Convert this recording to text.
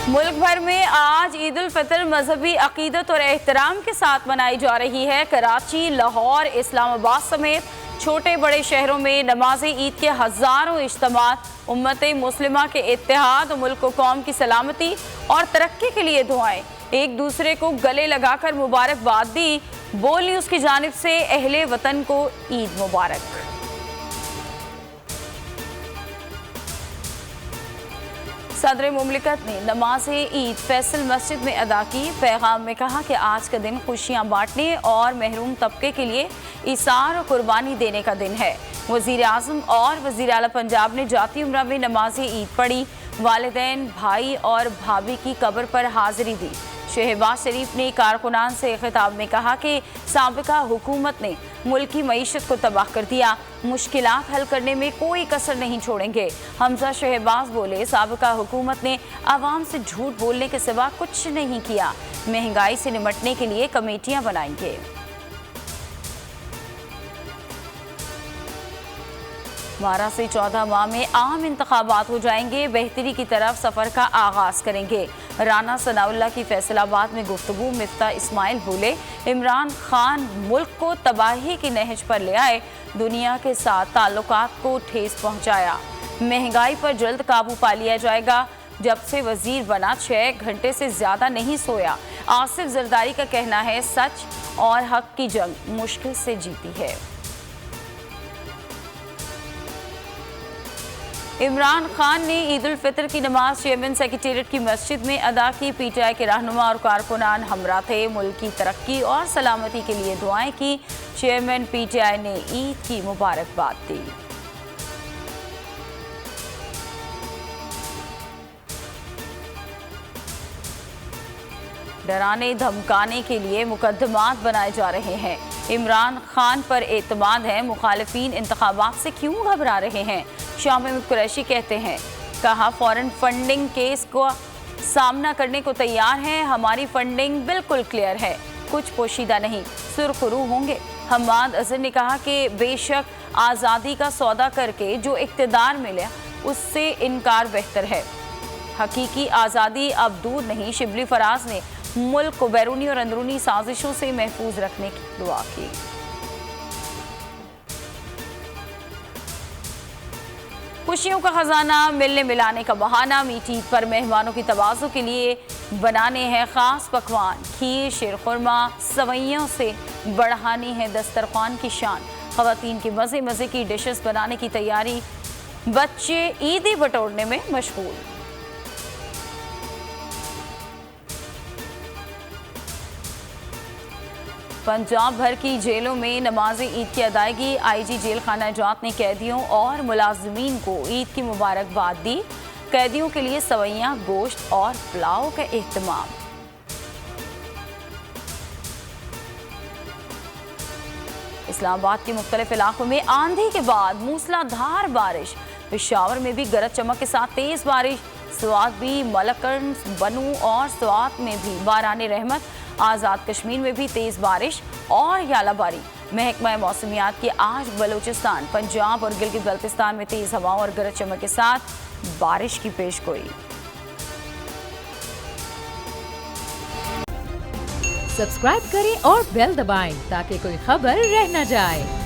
मुल्क भर में आज ईद उल फितर मजहबी अकीदत और एहतराम के साथ मनाई जा रही है। कराची, लाहौर, इस्लामाबाद समेत छोटे बड़े शहरों में नमाज ईद के हज़ारों इज्तिमात उम्मत मुस्लिमा के इत्तेहाद, मुल्क को कौम की सलामती और तरक्की के लिए दुआएं, एक दूसरे को गले लगाकर मुबारकबाद दी। बोल न्यूज़ की जानिब से अहले वतन को ईद मुबारक। सदर मुमलिकत ने नमाज ईद फैसल मस्जिद में अदा की। पैगाम में कहा कि आज का दिन खुशियाँ बांटने और महरूम तबके के लिए इसार और कुर्बानी देने का दिन है। वज़ीर आज़म और वज़ीर आला पंजाब ने जाती उम्रा में नमाज ईद पढ़ी। वालिदैन, भाई और भाभी की कब्र पर हाजिरी दी। शहबाज शरीफ ने कारकुनान से खिताब में कहा कि साबिका हुकूमत ने मुल्क की मईशत को तबाह कर दिया, मुश्किलात हल करने में कोई कसर नहीं छोड़ेंगे। हमजा शहबाज बोले, साबिका हुकूमत ने आवाम से झूठ बोलने के सिवा कुछ नहीं किया, महंगाई से निपटने के लिए कमेटियां बनाएंगे। 12 से 14 माह में आम इंतखाबात हो जाएंगे, बेहतरी की तरफ सफ़र का आगाज़ करेंगे। राना सनाउल्लाह की फैसलाबाद में गुफ्तगू। मिफ्ता इस्माइल बोले, इमरान खान मुल्क को तबाही की नहज पर ले आए, दुनिया के साथ ताल्लुकात को ठेस पहुंचाया। महंगाई पर जल्द काबू पा लिया जाएगा। जब से वजीर बना 6 घंटे से ज़्यादा नहीं सोया। आसिफ जरदारी का कहना है, सच और हक की जंग मुश्किल से जीती है। इमरान खान ने ईद उल फितर की नमाज चेयरमैन सेक्रेटेरिएट की मस्जिद में अदा की। पीटीआई के रहनुमा और कारकुनान हमरा थे। मुल्क की तरक्की और सलामती के लिए दुआएं की। चेयरमैन पीटीआई ने ईद की मुबारकबाद दी। डराने धमकाने के लिए मुकदमात बनाए जा रहे हैं। इमरान खान पर एतमाद है, मुखालिफिन इंतखाबात से क्यों घबरा रहे हैं। शाह महमूद कुरैशी कहते हैं, कहा फॉरेन फंडिंग केस को सामना करने को तैयार हैं। हमारी फंडिंग बिल्कुल क्लियर है, कुछ पोशीदा नहीं, सुरखरू होंगे। हमाद अजहर ने कहा कि बेशक आज़ादी का सौदा करके जो इक़्तिदार मिले उससे इनकार बेहतर है। हकीकी आज़ादी अब दूर नहीं। शिबली फराज ने मुल्क को बैरूनी और अंदरूनी साजिशों से महफूज रखने की दुआ की। खुशियों का खजाना, मिलने मिलाने का बहाना। मीठी ईद पर मेहमानों की तवाज़ुन के लिए बनाने हैं खास पकवान। खीर, शीरखुरमा, सवैयों से बढ़ानी है दस्तरखान की शान। ख़वातीन की मज़े मज़े की डिशेस बनाने की तैयारी। बच्चे ईदी बटोरने में मशगूल। पंजाब भर की जेलों में नमाज ईद की अदायगी। आईजी जेल खाना जात ने कैदियों और मुलाजमीन को ईद की मुबारकबाद दी। कैदियों के लिए सवैयां, गोश्त और पुलाव का एहतमाम। इस्लामाबाद के मुख्तलिफ इलाकों में आंधी के बाद मूसलाधार बारिश। पेशावर में भी गरज चमक के साथ तेज बारिश। स्वात भी, मलकन, बनू और स्वात में भी बारान रहमत। आज़ाद कश्मीर में भी तेज़ बारिश और यालाबारी। महकमा मौसमियात की आज बलूचिस्तान, पंजाब और गिलगित बल्तिस्तान में तेज़ हवाओं और गरज चमक के साथ बारिश की पेशगोई। सब्सक्राइब करें और बेल दबाएं ताकि कोई खबर रह न जाए।